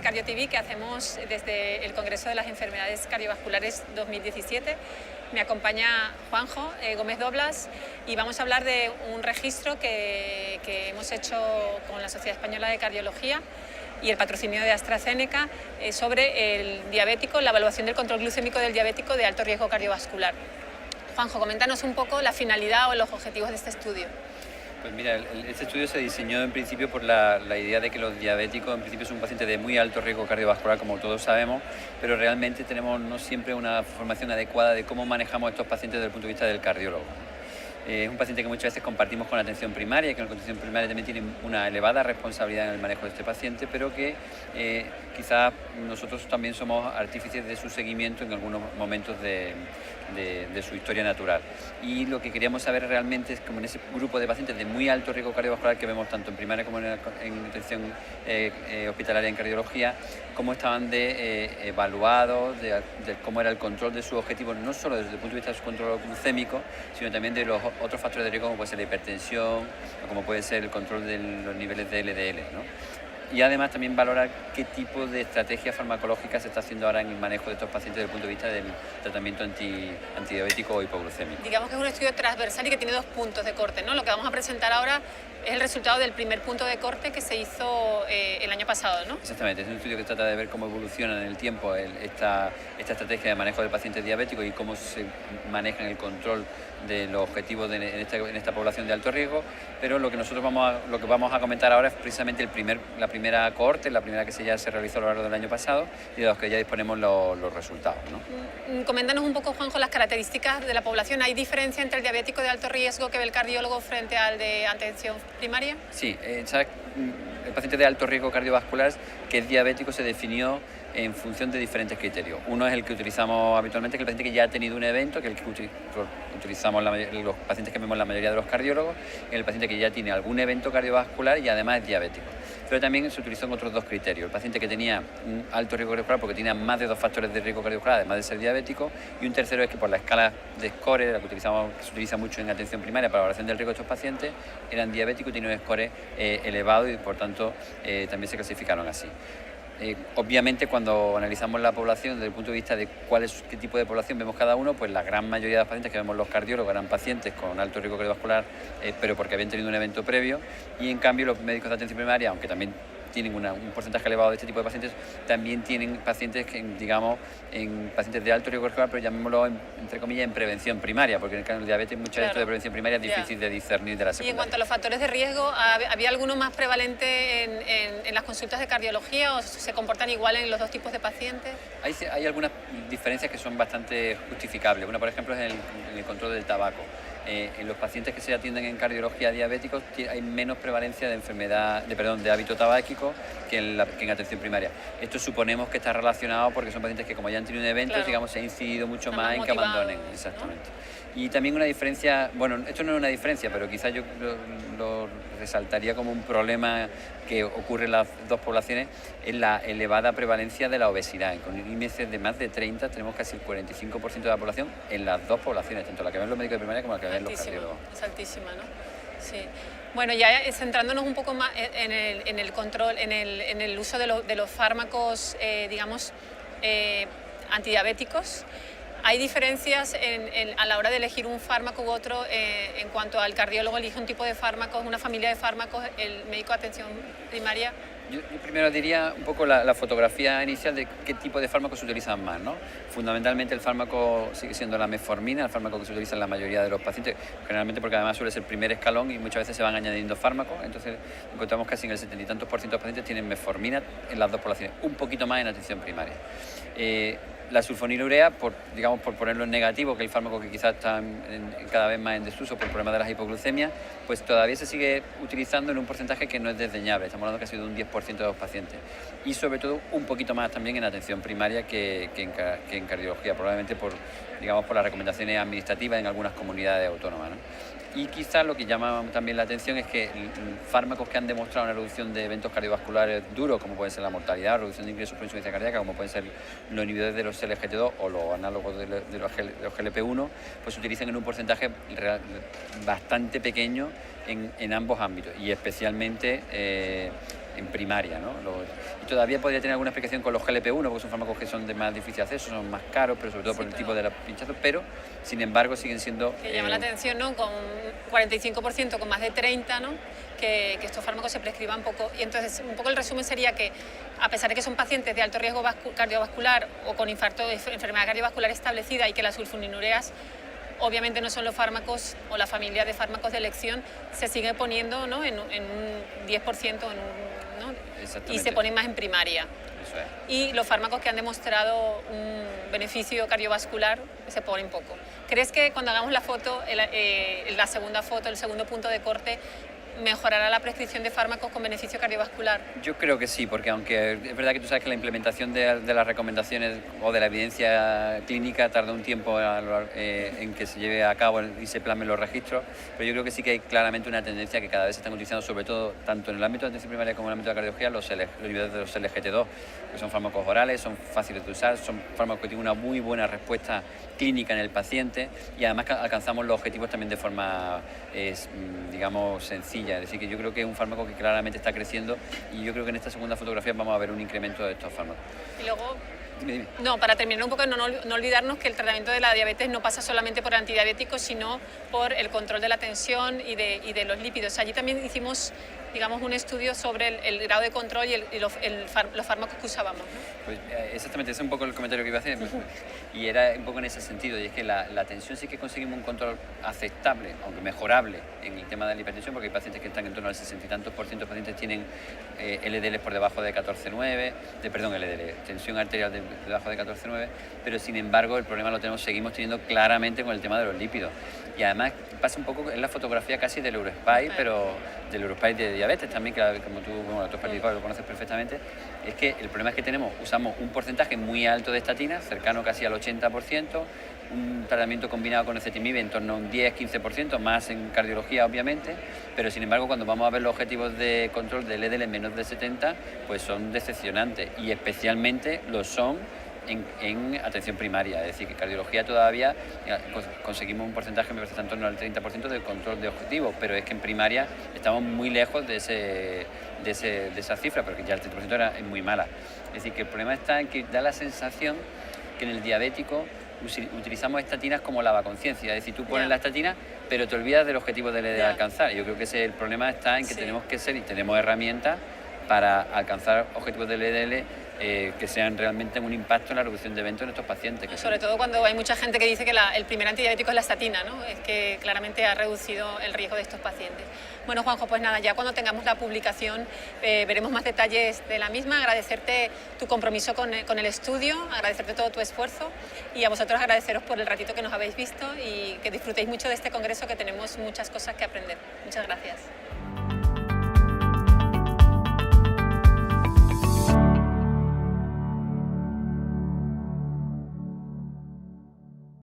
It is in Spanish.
Cardio TV que hacemos desde el Congreso de las Enfermedades Cardiovasculares 2017. Me acompaña Juanjo Gómez Doblas y vamos a hablar de un registro que hemos hecho con la Sociedad Española de Cardiología y el patrocinio de AstraZeneca sobre el diabético, la evaluación del control glucémico del diabético de alto riesgo cardiovascular. Juanjo, coméntanos un poco la finalidad o los objetivos de este estudio. Pues mira, este estudio se diseñó en principio por la idea de que los diabéticos en principio son pacientes de muy alto riesgo cardiovascular, como todos sabemos, pero realmente tenemos no siempre una formación adecuada de cómo manejamos estos pacientes desde el punto de vista del cardiólogo. Es un paciente que muchas veces compartimos con la atención primaria, que la atención primaria también tiene una elevada responsabilidad en el manejo de este paciente, pero que quizás nosotros también somos artífices de su seguimiento en algunos momentos de su historia natural. Y lo que queríamos saber realmente es como en ese grupo de pacientes de muy alto riesgo cardiovascular que vemos tanto en primaria como en atención hospitalaria en cardiología, cómo estaban evaluados, de cómo era el control de sus objetivos, no solo desde el punto de vista de su control glucémico, sino también de los otros factores de riesgo como puede ser la hipertensión o como puede ser el control de los niveles de LDL, ¿no? Y además también valorar qué tipo de estrategia farmacológica se está haciendo ahora en el manejo de estos pacientes desde el punto de vista del tratamiento antidiabético o hipoglucémico. Digamos que es un estudio transversal y que tiene dos puntos de corte, ¿no? Lo que vamos a presentar ahora es el resultado del primer punto de corte que se hizo el año pasado, ¿no? Exactamente, es un estudio que trata de ver cómo evoluciona en el tiempo esta estrategia de manejo del paciente diabético y cómo se maneja en el control de los objetivos en esta población de alto riesgo, pero lo que nosotros vamos a comentar ahora es precisamente la primera cohorte, la primera que ya se realizó a lo largo del año pasado y de los que ya disponemos los resultados, ¿no? Coméntanos un poco, Juanjo, las características de la población. ¿Hay diferencia entre el diabético de alto riesgo que ve el cardiólogo frente al de atención primaria? Sí, el paciente de alto riesgo cardiovascular que es diabético se definió en función de diferentes criterios. Uno es el que utilizamos habitualmente, que es el paciente que ya ha tenido un evento, que es el que utilizamos los pacientes que vemos la mayoría de los cardiólogos, el paciente que ya tiene algún evento cardiovascular y además es diabético. Pero también se utilizó en otros dos criterios. El paciente que tenía un alto riesgo cardiovascular porque tenía más de 2 factores de riesgo cardiovascular, además de ser diabético, y un tercero es que por la escala de score, la que se utiliza mucho en atención primaria para la valoración del riesgo de estos pacientes, eran diabéticos y tenían un score elevado y por tanto también se clasificaron así. Obviamente cuando analizamos la población desde el punto de vista de qué tipo de población vemos cada uno, pues la gran mayoría de los pacientes que vemos los cardiólogos eran pacientes con alto riesgo cardiovascular, pero porque habían tenido un evento previo, y en cambio los médicos de atención primaria, aunque también tienen un porcentaje elevado de este tipo de pacientes, también tienen pacientes que, digamos, en pacientes de alto riesgo cardiovascular, pero llamémoslo entre comillas en prevención primaria, porque en el diabetes muchas veces de prevención primaria es difícil de discernir de la secundaria. Y en cuanto a los factores de riesgo, ¿había alguno más prevalente en las consultas de cardiología o se comportan igual en los dos tipos de pacientes? Hay algunas diferencias que son bastante justificables. Una, por ejemplo, es en el control del tabaco. En los pacientes que se atienden en cardiología diabéticos hay menos prevalencia de hábito tabáquico que en atención primaria. Esto suponemos que está relacionado porque son pacientes que como ya han tenido un evento, claro, digamos, se ha incidido mucho más en que abandonen. ¿no? Exactamente. Y también una diferencia, bueno, esto no es una diferencia, pero quizás yo lo resaltaría como un problema que ocurre en las dos poblaciones, es la elevada prevalencia de la obesidad. Con índices de más de 30 tenemos casi el 45% de la población en las dos poblaciones, tanto la que ven los médicos de primaria como la que ven los cardiólogos. Es altísima, ¿no? Sí. Bueno, ya centrándonos un poco más en el control, en el uso de los fármacos, digamos, antidiabéticos. ¿Hay diferencias a la hora de elegir un fármaco u otro en cuanto al cardiólogo elige un tipo de fármacos, una familia de fármacos, el médico de atención primaria? Yo primero diría un poco la fotografía inicial de qué tipo de fármacos se utilizan más, ¿no? Fundamentalmente el fármaco sigue siendo la metformina, el fármaco que se utiliza en la mayoría de los pacientes, generalmente porque además suele ser el primer escalón y muchas veces se van añadiendo fármacos, entonces encontramos casi en el 70 y tantos % de los pacientes tienen metformina en las dos poblaciones, un poquito más en atención primaria. La sulfonilurea, por ponerlo en negativo, que es el fármaco que quizás está cada vez más en desuso por el problema de las hipoglucemias, pues todavía se sigue utilizando en un porcentaje que no es desdeñable, estamos hablando casi de un 10% de los pacientes. Y sobre todo un poquito más también en atención primaria que en cardiología, probablemente por las recomendaciones administrativas en algunas comunidades autónomas, ¿no? Y quizás lo que llama también la atención es que fármacos que han demostrado una reducción de eventos cardiovasculares duros, como puede ser la mortalidad, reducción de ingresos por insuficiencia cardíaca, como pueden ser los inhibidores de los SGLT2 o los análogos de los GLP-1, pues se utilizan en un porcentaje bastante pequeño en ambos ámbitos y especialmente en primaria, ¿no? Y todavía podría tener alguna explicación con los GLP-1, porque son fármacos que son de más difícil acceso, son más caros, pero sobre todo por el tipo de los pinchazos, pero sin embargo siguen siendo... Que llama la atención, ¿no? Con 45%, con más de 30, ¿no? Que estos fármacos se prescriban poco. Y entonces, un poco el resumen sería que, a pesar de que son pacientes de alto riesgo cardiovascular o con infarto, enfermedad cardiovascular establecida, y que las sulfonilureas obviamente no son los fármacos o la familia de fármacos de elección, se sigue poniendo, ¿no? en un 10%, ¿no? Y se ponen más en primaria. Eso es. Y los fármacos que han demostrado un beneficio cardiovascular se ponen poco. ¿Crees que cuando hagamos la foto, la segunda foto, el segundo punto de corte, mejorará la prescripción de fármacos con beneficio cardiovascular? Yo creo que sí, porque aunque es verdad que tú sabes que la implementación de las recomendaciones o de la evidencia clínica tarda un tiempo en que se lleve a cabo y se plasmen los registros, pero yo creo que sí que hay claramente una tendencia que cada vez se están utilizando, sobre todo tanto en el ámbito de atención primaria como en el ámbito de la cardiología, los inhibidores de los SGLT2, que son fármacos orales, son fáciles de usar, son fármacos que tienen una muy buena respuesta clínica en el paciente y además alcanzamos los objetivos también de forma, digamos, sencilla. Es decir, que yo creo que es un fármaco que claramente está creciendo y yo creo que en esta segunda fotografía vamos a ver un incremento de estos fármacos. Y luego, dime. No, para terminar un poco, no olvidarnos que el tratamiento de la diabetes no pasa solamente por antidiabéticos, sino por el control de la tensión y de los lípidos. Allí también hicimos, digamos, un estudio sobre el grado de control y los fármacos que usábamos, ¿no? Pues exactamente, ese es un poco el comentario que iba a hacer, y era un poco en ese sentido, y es que la tensión sí que conseguimos un control aceptable, aunque mejorable, en el tema de la hipertensión, porque hay pacientes que están en torno al 60 y tantos % de pacientes tienen LDL por debajo de 14,9, LDL, tensión arterial debajo de 14,9, pero sin embargo el problema seguimos teniendo claramente con el tema de los lípidos. Y además pasa un poco en la fotografía casi del Eurospy, pero del Eurospy de diabetes también, que como tú has participado, lo conoces perfectamente, es que el problema es que usamos un porcentaje muy alto de estatinas, cercano casi al 80%, un tratamiento combinado con ezetimibe en torno a un 10-15%, más en cardiología obviamente, pero sin embargo cuando vamos a ver los objetivos de control del LDL en menos de 70, pues son decepcionantes y especialmente lo son en atención primaria, es decir, que cardiología todavía conseguimos un porcentaje, me parece, en torno al 30% de control de objetivos, pero es que en primaria estamos muy lejos de esa cifra, porque ya el 30% es muy mala. Es decir, que el problema está en que da la sensación que en el diabético utilizamos estatinas como lavaconciencia, es decir, tú pones la estatina, pero te olvidas del objetivo de alcanzar. Yo creo que el problema está en que tenemos que ser y tenemos herramientas para alcanzar objetivos del LDL que sean realmente un impacto en la reducción de eventos en estos pacientes. Sobre todo cuando hay mucha gente que dice que el primer antidiabético es la estatina, ¿no? Es que claramente ha reducido el riesgo de estos pacientes. Bueno, Juanjo, pues nada, ya cuando tengamos la publicación veremos más detalles de la misma. Agradecerte tu compromiso con el estudio, agradecerte todo tu esfuerzo y a vosotros agradeceros por el ratito que nos habéis visto y que disfrutéis mucho de este congreso, que tenemos muchas cosas que aprender. Muchas gracias.